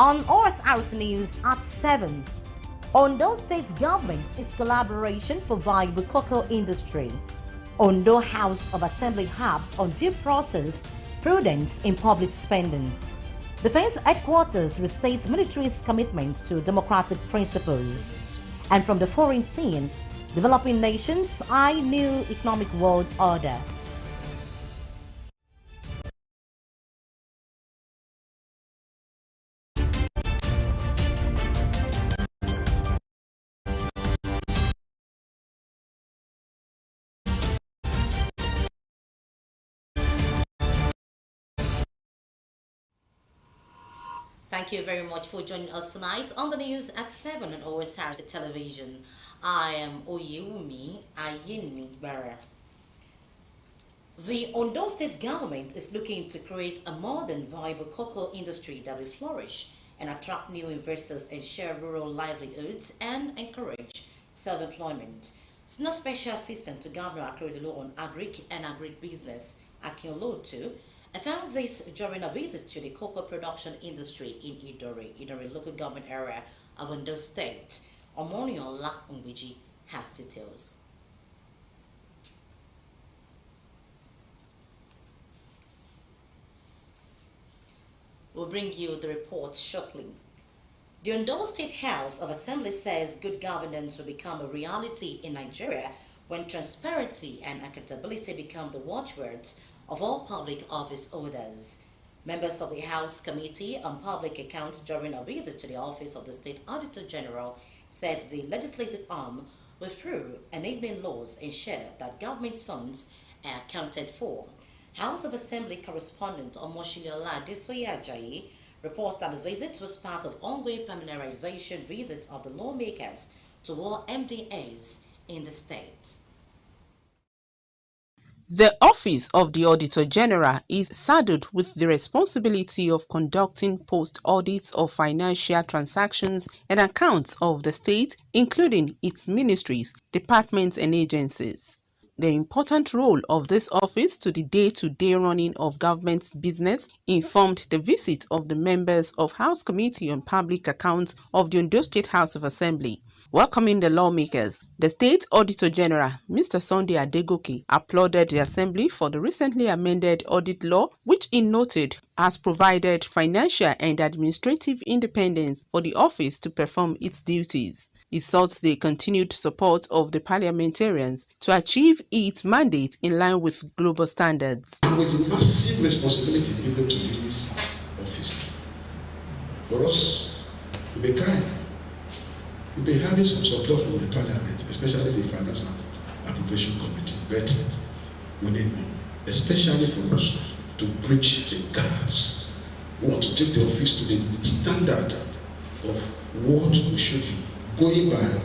On Osrc News at 7, Ondo State Government is collaboration for viable cocoa industry. Ondo House of Assembly harps on due process, prudence in public spending. Defense Headquarters restates military's commitment to democratic principles. And from the foreign scene, developing nations eye new economic world order. Thank you very much for joining us tonight on the news at 7 on Osrc television. I am Oyewumi Ayinigbara. The Ondo State government is looking to create a modern, viable cocoa industry that will flourish and attract new investors, ensure rural livelihoods, and encourage self-employment. Senior Special Assistant to Governor Akeredolu on Agric and Agribusiness, Akin Olotu, I found this during a visit to the cocoa production industry in Idori local government area of Ondo State. Omoniola Umbiji has details. We'll bring you the report shortly. The Ondo State House of Assembly says good governance will become a reality in Nigeria when transparency and accountability become the watchwords of all public office holders. Members of the House Committee on Public Accounts during a visit to the office of the State Auditor General said the legislative arm will, through enabling laws, ensure that government funds are accounted for. House of Assembly correspondent Omoshiola Adesoye reports that the visit was part of ongoing familiarization visits of the lawmakers to all MDAs in the state. The Office of the Auditor General is saddled with the responsibility of conducting post-audits of financial transactions and accounts of the state, including its ministries, departments, and agencies. The important role of this office to the day-to-day running of government's business informed the visit of the members of House Committee on Public Accounts of the Ondo State House of Assembly. Welcoming the lawmakers, the State Auditor General, Mr. Sunday Adegoke, applauded the Assembly for the recently amended audit law, which he noted has provided financial and administrative independence for the office to perform its duties. He sought the continued support of the parliamentarians to achieve its mandate in line with global standards. With the massive responsibility given to this office, for us to be kind, we'll be having some support from the parliament, especially the Finance and Appropriation Committee, but we need more, especially for us to bridge the gaps. We want to take the office to the standard of what we should be, going by,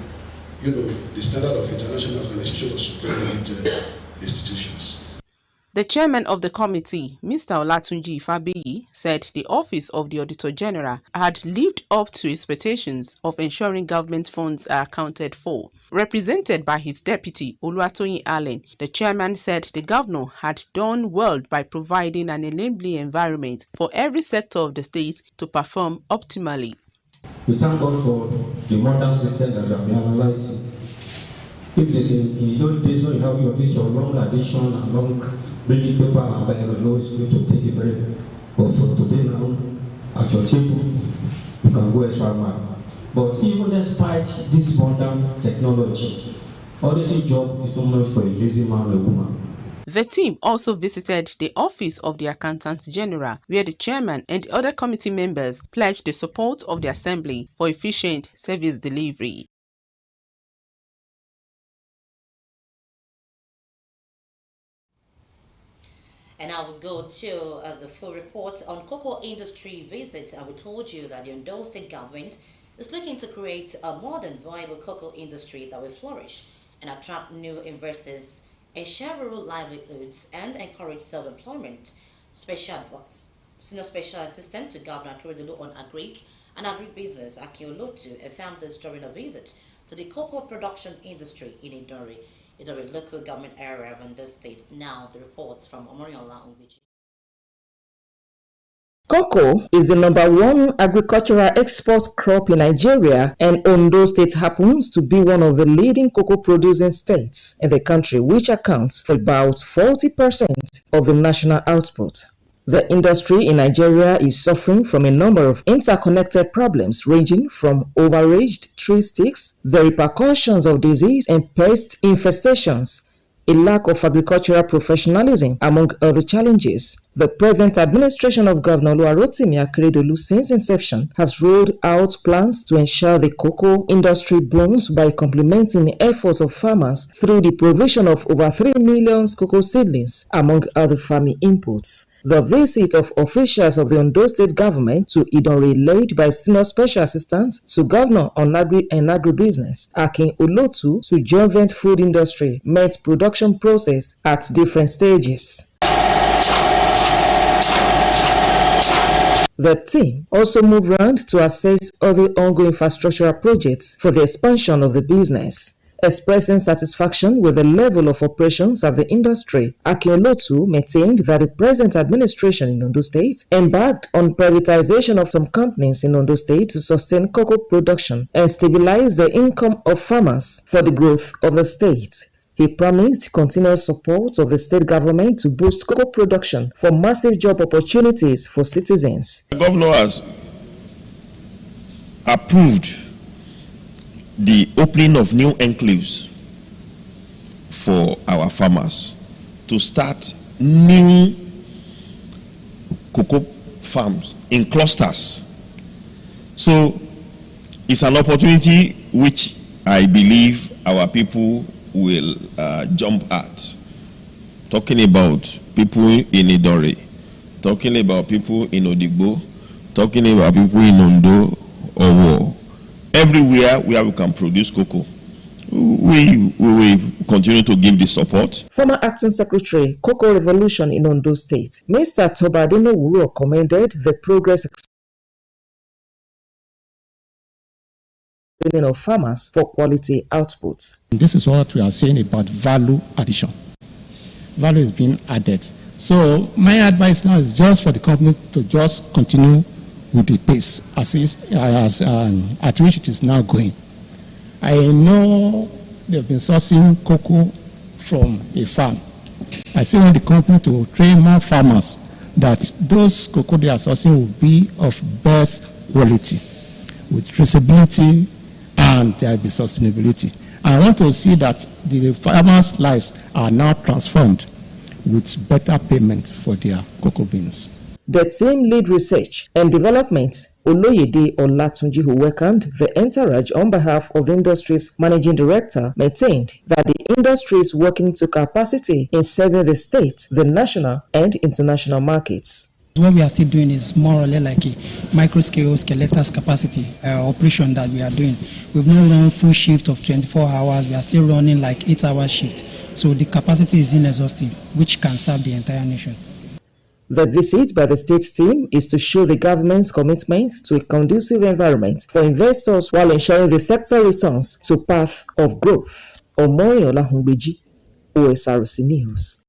the standard of international organization of superintendent institutions. The chairman of the committee, Mr. Olatunji Fabiyi, said the Office of the Auditor General had lived up to expectations of ensuring government funds are accounted for. Represented by his deputy, Oluwatoyin Allen, the chairman said the governor had done well by providing an enabling environment for every sector of the state to perform optimally. We thank God for the modern system that we have been analyzing. If there's in those days when you have your long addition and long reading paper and by it's going to take a break. But for today now, at your table, you can go extra mile. But even despite this modern technology, auditing job is not meant for a lazy man or woman. The team also visited the Office of the Accountant General, where the chairman and the other committee members pledged the support of the Assembly for efficient service delivery. And I will go to the full report on cocoa industry visits. And we told you that the Ondo State government is looking to create a modern, viable cocoa industry that will flourish and attract new investors, ensure rural livelihoods, and encourage self-employment. Senior Special Assistant to Governor Akeredolu on Agric and Agribusiness, Akin Olotu, found this during a visit to the cocoa production industry in Idori local government area of Ondo State. Now the report from Omoniola Umbiji. Cocoa is the #1 agricultural export crop in Nigeria, and Ondo State happens to be one of the leading cocoa producing states in the country, which accounts for about 40% of the national output. The industry in Nigeria is suffering from a number of interconnected problems ranging from overaged tree sticks, the repercussions of disease and pest infestations, a lack of agricultural professionalism, among other challenges. The present administration of Governor Oluwarotimi Akeredolu since inception has rolled out plans to ensure the cocoa industry booms by complementing the efforts of farmers through the provision of over 3 million cocoa seedlings, among other farming inputs. The visit of officials of the Ondo State government to Idonre, led by Senior Special Assistant to Governor on Agri and Agribusiness, Akin Olotu, to joint food industry, met production process at different stages. The team also moved around to assess other ongoing infrastructural projects for the expansion of the business. Expressing satisfaction with the level of operations of the industry, Akiolotu maintained that the present administration in Ondo State embarked on privatization of some companies in Ondo State to sustain cocoa production and stabilize the income of farmers for the growth of the state. He promised continued support of the state government to boost cocoa production for massive job opportunities for citizens. The governor has approved the opening of new enclaves for our farmers to start new cocoa farms in clusters. So it's an opportunity which I believe our people will jump at. Talking about people in Idore, talking about people in Odigbo, talking about people in Ondo or War. Everywhere where we can produce cocoa, we will continue to give the support. Former Acting Secretary, Cocoa Revolution in Ondo State, Mr. Tobadino Wuro, commended the progress of farmers for quality outputs. This is what we are saying about value addition. Value is being added. So my advice now is just for the company to just continue with the pace at which it is now going. I know they've been sourcing cocoa from a farm. I still want the company to train more farmers that those cocoa they are sourcing will be of best quality, with traceability, and there will be sustainability. I want to see that the farmers' lives are now transformed with better payment for their cocoa beans. The team lead research and development, Oloyede Olatunji, who welcomed the entourage on behalf of the industry's managing director, maintained that the industry is working to capacity in serving the state, the national and international markets. What we are still doing is more or less like a micro-scale skeletal capacity operation that we are doing. We've not run full shift of 24 hours. We are still running like 8-hour shift. So the capacity is inexhaustible, which can serve the entire nation. The visit by the state team is to show the government's commitment to a conducive environment for investors while ensuring the sector returns to path of growth. Omoyola Humbeji, Osrc News.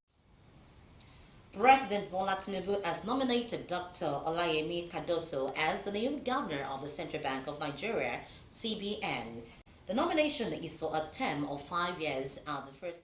President Bola Tinubu has nominated Dr. Olayemi Cardoso as the new governor of the Central Bank of Nigeria, CBN. The nomination is for a term of 5 years at the first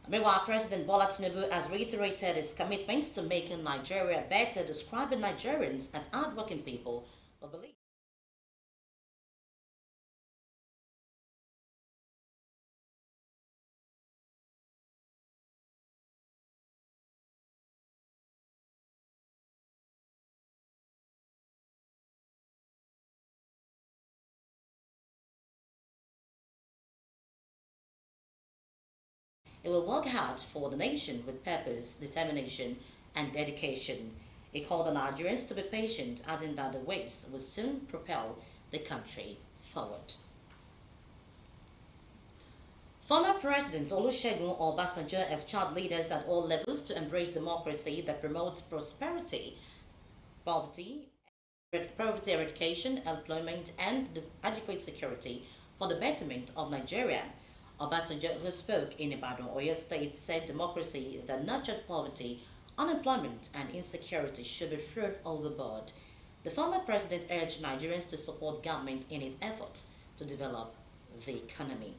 Meanwhile, President Bola Tinubu has reiterated his commitment to making Nigeria better, describing Nigerians as hardworking people who believe he will work hard for the nation with purpose, determination, and dedication. He called on Nigerians to be patient, adding that the waves will soon propel the country forward. Former President Olusegun Obasanjo has charged leaders at all levels to embrace democracy that promotes prosperity, poverty eradication, employment, and adequate security for the betterment of Nigeria. Obasanjo, who spoke in Ibadan, Oyo State, said democracy that nurtured poverty, unemployment, and insecurity should be thrown overboard. The former president urged Nigerians to support government in its efforts to develop the economy.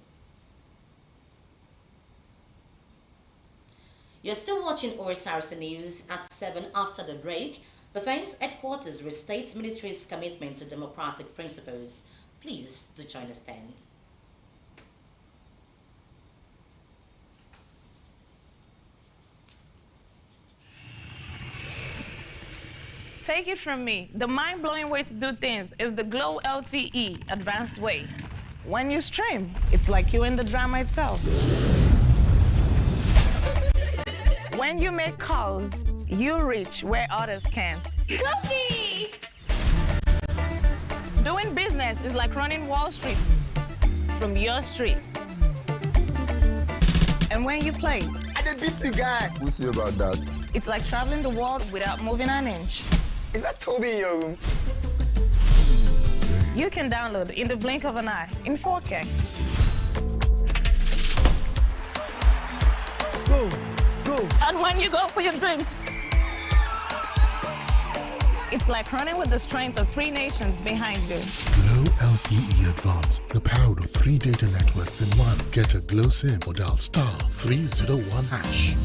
You're still watching Osrc News at 7 after the break. Defense Headquarters restates military's commitment to democratic principles. Please do join us then. Take it from me, the mind-blowing way to do things is the Glow LTE advanced way. When you stream, it's like you're in the drama itself. When you make calls, you reach where others can't. Copy! Doing business is like running Wall Street from your street. And when you play, I did beat the guy. We'll see about that. It's like traveling the world without moving an inch. Is that Toby in your room? You can download in the blink of an eye in 4K. Go, go. And when you go for your dreams, it's like running with the strength of 3 nations behind you. Glow LTE Advanced, the power of 3 data networks in one. Get a Glow SIM or dial *301#.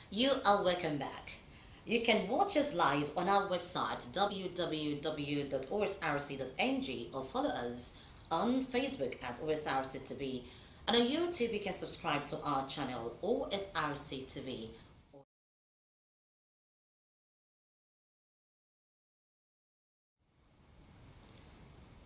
You are welcome back. You can watch us live on our website www.osrc.ng or follow us on Facebook at Osrc TV, and on YouTube you can subscribe to our channel Osrc TV.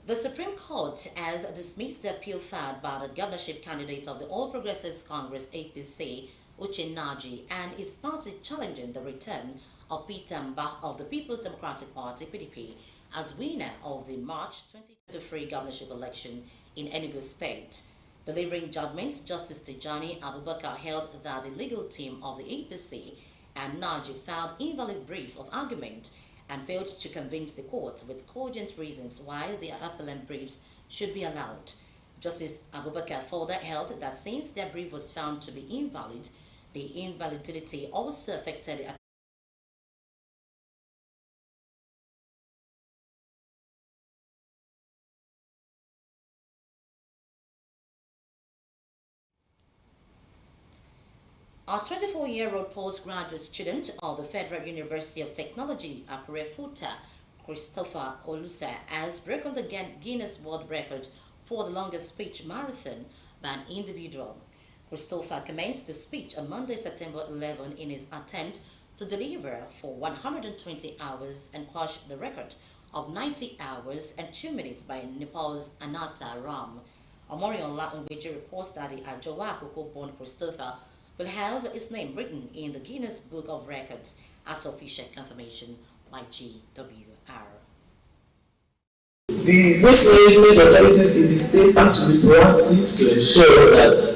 The Supreme Court has dismissed the appeal filed by the governorship candidate of the All Progressives Congress APC, Uche Naji, and his party challenging the return of Peter Mbah of the People's Democratic Party (PDP) as winner of the March 2023 governorship election in Enugu State. Delivering judgment, Justice Tijani Abubakar held that the legal team of the APC and Naji filed invalid brief of argument and failed to convince the court with cogent reasons why their appellant briefs should be allowed. Justice Abubakar further held that since their brief was found to be invalid, the invalidity also affected the A 24-year-old postgraduate student of the Federal University of Technology, Akure Futa, Christopher Olusa, has broken the Guinness World Record for the longest speech marathon by an individual. Christopher commenced the speech on Monday, September 11 in his attempt to deliver for 120 hours and quash the record of 90 hours and 2 minutes by Nepal's Anata Ram. Omoriola Ngweji reports that the Ajowa Akoko-born Christopher will have his name written in the Guinness Book of Records after official confirmation by GWR. The waste management authorities in the state have to be proactive to ensure that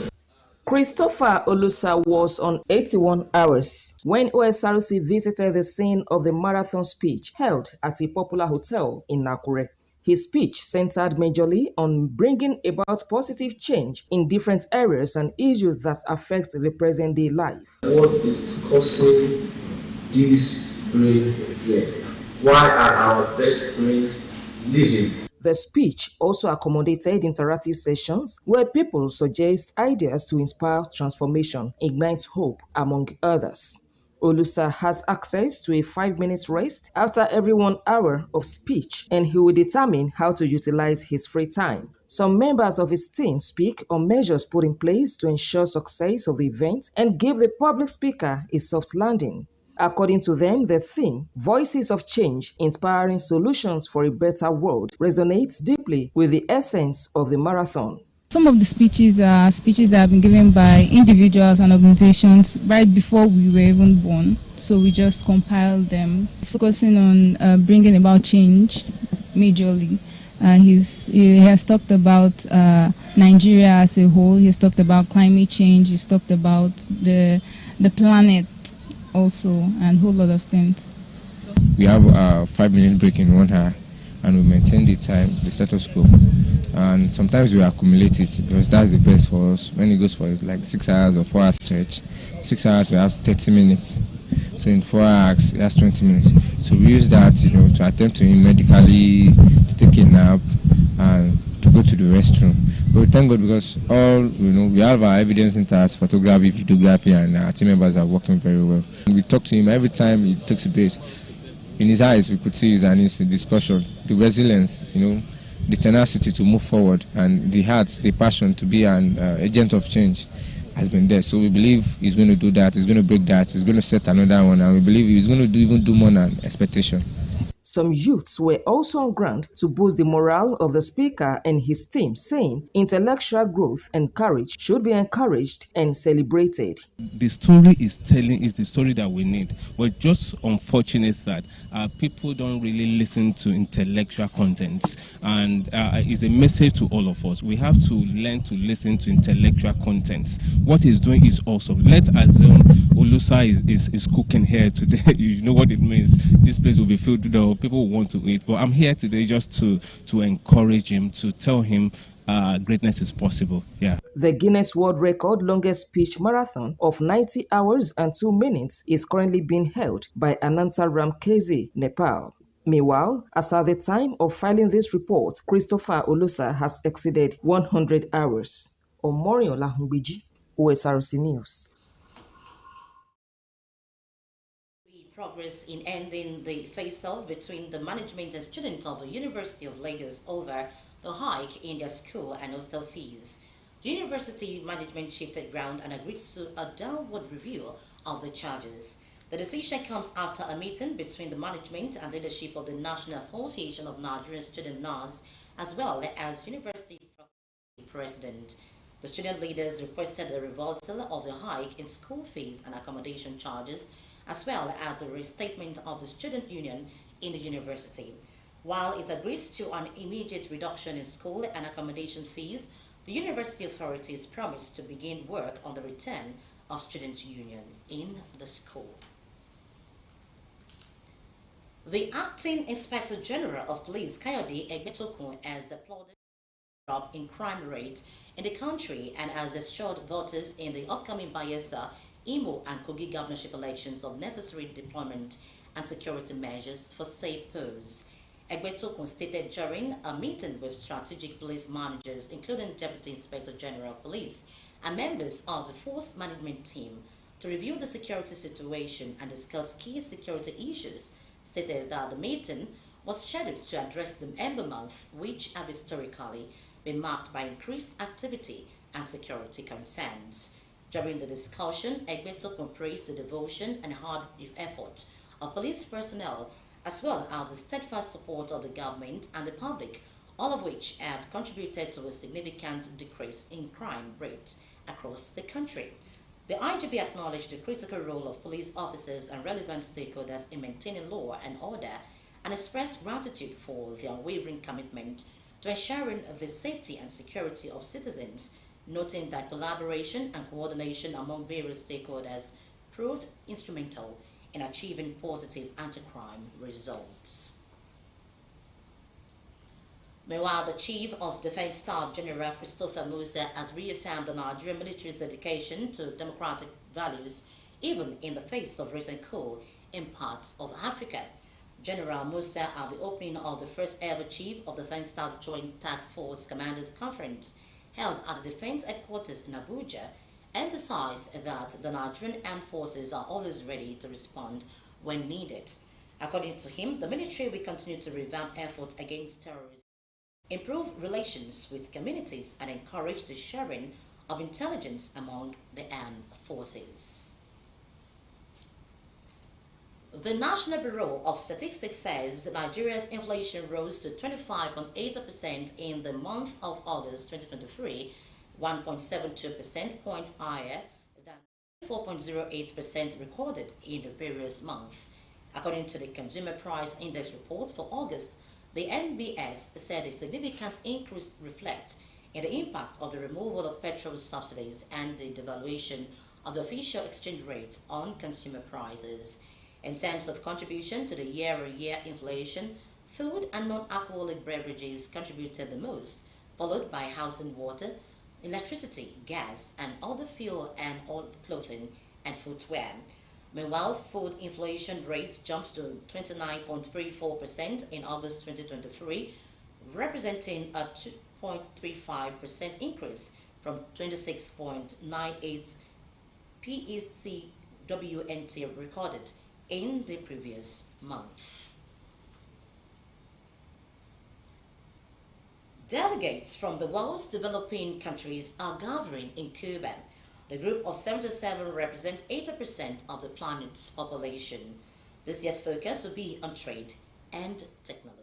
Christopher Olusa was on 81 hours when Osrc visited the scene of the marathon speech held at a popular hotel in Nakure. His speech centered majorly on bringing about positive change in different areas and issues that affect the present-day life. What is causing this brain drain? Why are our best brains losing? The speech also accommodated interactive sessions where people suggest ideas to inspire transformation, ignite hope, among others. Olusa has access to a 5-minute rest after every 1 hour of speech, and he will determine how to utilize his free time. Some members of his team speak on measures put in place to ensure success of the event and give the public speaker a soft landing. According to them, the theme, Voices of Change, Inspiring Solutions for a Better World, resonates deeply with the essence of the marathon. Some of the speeches are speeches that have been given by individuals and organizations right before we were even born. So we just compiled them. It's focusing on bringing about change majorly. He has talked about Nigeria as a whole. He has talked about climate change. He's talked about the planet also, and a whole lot of things. We have a 5-minute break in 1 hour, and we maintain the time, the status quo. And sometimes we accumulate it because that's the best for us. When it goes for like 6 hours or 4 hours stretch, 6 hours we have 30 minutes. So in 4 hours, that's 20 minutes. So we use that, to attempt to medically to take a nap and to go to the restroom. But we thank God because we have our evidence centers, photography, videography, and our team members are working very well. We talk to him every time he takes a break. In his eyes, we could see his discussion, the resilience, the tenacity to move forward, and the heart, the passion to be an agent of change has been there. So we believe he's going to do that, he's going to break that, he's going to set another one, and we believe he's going to even do more than expectation. Some youths were also on ground to boost the morale of the speaker and his team, saying intellectual growth and courage should be encouraged and celebrated. The story is the story that we need. But just unfortunate that people don't really listen to intellectual contents. And it's a message to all of us. We have to learn to listen to intellectual contents. What he's doing is awesome. Let's assume Olusa is cooking here today. You know what it means. This place will be filled with people want to eat. But I'm here today just to encourage him, to tell him greatness is possible. Yeah. The Guinness World Record longest speech marathon of 90 hours and 2 minutes is currently being held by Anantaram KZ, Nepal. Meanwhile, as at the time of filing this report, Christopher Olusa has exceeded 100 hours. Omorion Lahungbiji, Osrc News. Progress in ending the face-off between the management and students of the University of Lagos over the hike in their school and hostel fees. The university management shifted ground and agreed to a downward review of the charges. The decision comes after a meeting between the management and leadership of the National Association of Nigerian Student NAS, as well as University President. The student leaders requested a reversal of the hike in school fees and accommodation charges, as well as a restatement of the student union in the university. While it agrees to an immediate reduction in school and accommodation fees, the university authorities promised to begin work on the return of student union in the school. The acting Inspector General of Police, Kayode Egbetokun, has applauded the drop in crime rate in the country and has assured voters in the upcoming Bayelsa, Imo and Kogi governorship elections of necessary deployment and security measures for safe polls. Egbetokun stated during a meeting with strategic police managers, including Deputy Inspector General of Police and members of the force management team, to review the security situation and discuss key security issues, stated that the meeting was scheduled to address the Ember Month, which have historically been marked by increased activity and security concerns. During the discussion, Egbetokun praised the devotion and hard effort of police personnel, as well as the steadfast support of the government and the public, all of which have contributed to a significant decrease in crime rate across the country. The IGP acknowledged the critical role of police officers and relevant stakeholders in maintaining law and order and expressed gratitude for their unwavering commitment to ensuring the safety and security of citizens, noting that collaboration and coordination among various stakeholders proved instrumental in achieving positive anti-crime results. Meanwhile, the Chief of Defense Staff General Christopher Musa has reaffirmed the Nigerian military's dedication to democratic values, even in the face of recent coup in parts of Africa. General Musa, at the opening of the first ever Chief of Defense Staff Joint Task Force Commanders Conference held at the Defense Headquarters in Abuja, emphasized that the Nigerian armed forces are always ready to respond when needed. According to him, the military will continue to revamp efforts against terrorism, improve relations with communities, and encourage the sharing of intelligence among the armed forces. The National Bureau of Statistics says Nigeria's inflation rose to 25.8% in the month of August 2023, 1.72 percentage point higher than 4.08% recorded in the previous month. According to the Consumer Price Index report for August, the NBS said a significant increase reflects in the impact of the removal of petrol subsidies and the devaluation of the official exchange rate on consumer prices. In terms of contribution to the year-on-year inflation, food and non-alcoholic beverages contributed the most, followed by housing, water, electricity, gas, and other fuel and oil, clothing and footwear. Meanwhile, food inflation rate jumps to 29.34% in August 2023, representing a 2.35% increase from 26.98 PECWNT recorded in the previous month. Delegates from the world's developing countries are gathering in Cuba. The group of 77 represent 80% of the planet's population. This year's focus will be on trade and technology.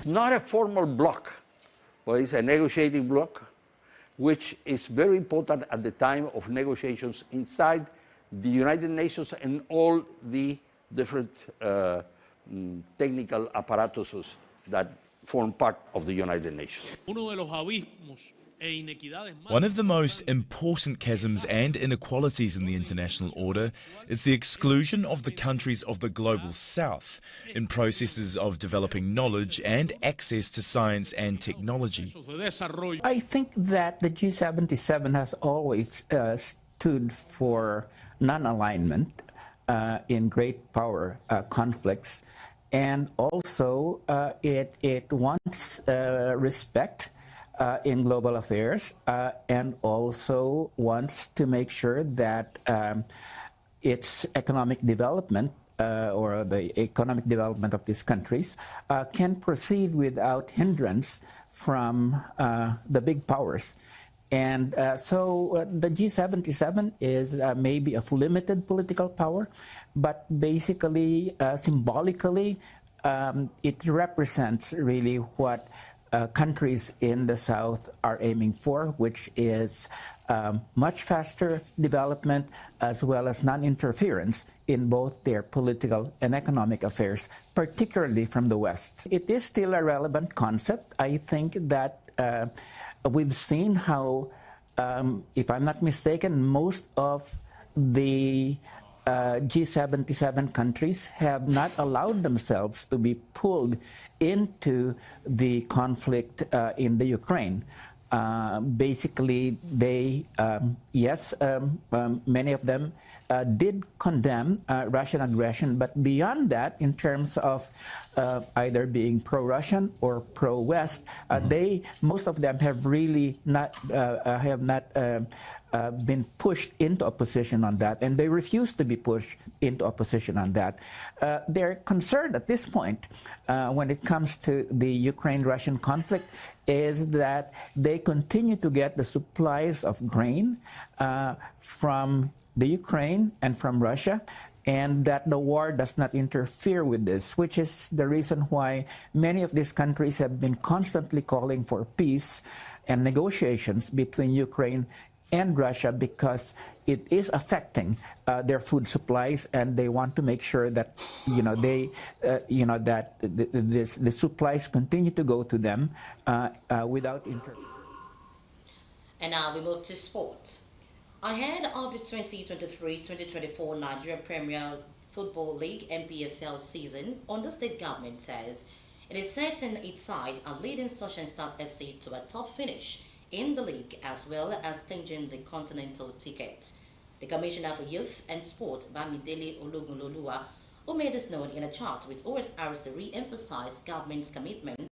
Not a formal bloc, but it's a negotiating bloc, which is very important at the time of negotiations inside the United Nations and all the different technical apparatuses that form part of the United Nations. One of the most important chasms and inequalities in the international order is the exclusion of the countries of the global south in processes of developing knowledge and access to science and technology. I think that the G77 has always stood for non-alignment in great power conflicts, and also it wants respect in global affairs, and also wants to make sure that its economic development or the economic development of these countries can proceed without hindrance from the big powers. And so the G77 is maybe of limited political power, but basically, symbolically, it represents really what countries in the South are aiming for, which is much faster development as well as non-interference in both their political and economic affairs, particularly from the West. It is still a relevant concept. I think that we've seen how, if I'm not mistaken, most of the G77 countries have not allowed themselves to be pulled into the conflict in the Ukraine. Basically, they, yes, many of them did condemn Russian aggression, but beyond that, in terms of either being pro-Russian or pro-West, most of them have really not been pushed into opposition on that, and they refuse to be pushed into opposition on that. They're concerned at this point when it comes to the Ukraine-Russian conflict is that they continue to get the supplies of grain from the Ukraine and from Russia, and that the war does not interfere with this, which is the reason why many of these countries have been constantly calling for peace and negotiations between Ukraine and Russia, because it is affecting their food supplies, and they want to make sure that that the supplies continue to go to them without interference. And now we move to sports. Ahead of the 2023-2024 Nigerian Premier Football League (NPFL) season, Ondo State government says it is setting its sights on leading Sunshine Star FC to a top finish in the league, as well as clinging the continental ticket. The Commissioner for Youth and Sport, Bamidele Ologunloluwa, who made this known in a chat with Osrc, re-emphasized government's commitment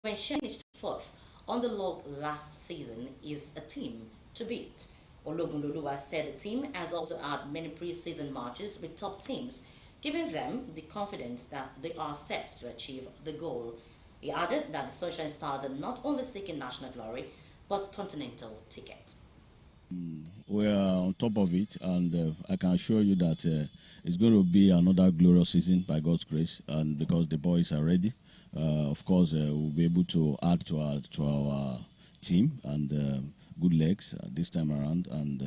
when she finished fourth on the log last season is a team to beat. Ologunloluwa said the team has also had many pre-season matches with top teams, giving them the confidence that they are set to achieve the goal. He added that the Sunshine Stars are not only seeking national glory, but continental tickets. We are on top of it, and I can assure you that it's going to be another glorious season by God's grace, and because the boys are ready. Of course, we'll be able to add to our team and good legs this time around, and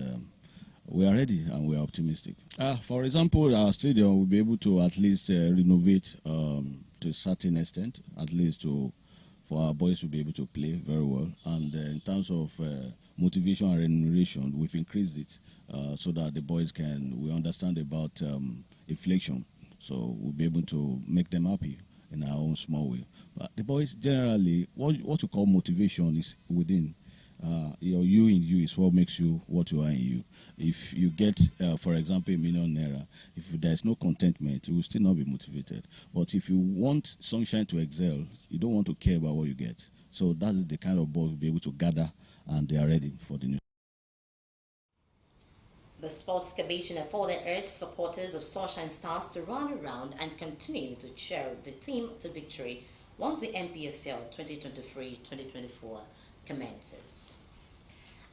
we are ready and we are optimistic. For example, our stadium will be able to at least renovate to a certain extent, at least for our boys to be able to play very well. And in terms of motivation and remuneration, we've increased it so that the boys we understand about inflation, so we'll be able to make them happy in our own small way. But the boys generally, what you call motivation is within. You in you is what makes you what you are in you. If you get, for example, £1 million, if there's no contentment, you will still not be motivated. But if you want Sunshine to excel, you don't want to care about what you get. So that is the kind of boys we'll be able to gather, and they are ready for the new. The Sports Commissioner further urged supporters of Sunshine Stars to run around and continue to cheer the team to victory once the MPFL 2023-2024 commences.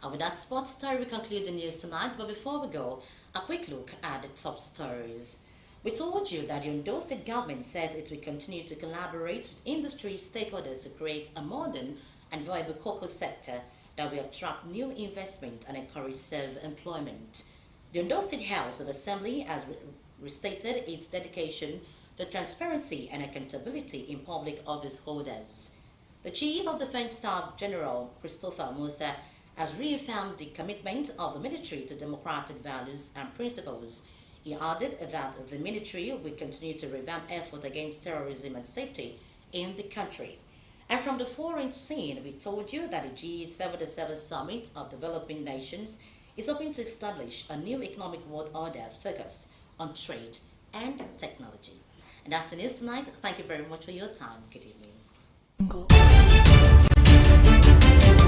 And with that sports story, we conclude the news tonight. But before we go, a quick look at the top stories. We told you that the Ondo State government says it will continue to collaborate with industry stakeholders to create a modern and viable cocoa sector that will attract new investment and encourage self-employment. The Ondo State House of Assembly has restated its dedication to transparency and accountability in public office holders. The Chief of Defense Staff General Christopher Musa has reaffirmed the commitment of the military to democratic values and principles. He added that the military will continue to revamp efforts against terrorism and safety in the country. And from the foreign scene, we told you that the G77 Summit of Developing Nations is hoping to establish a new economic world order focused on trade and technology. And that's the news tonight. Thank you very much for your time. Good evening.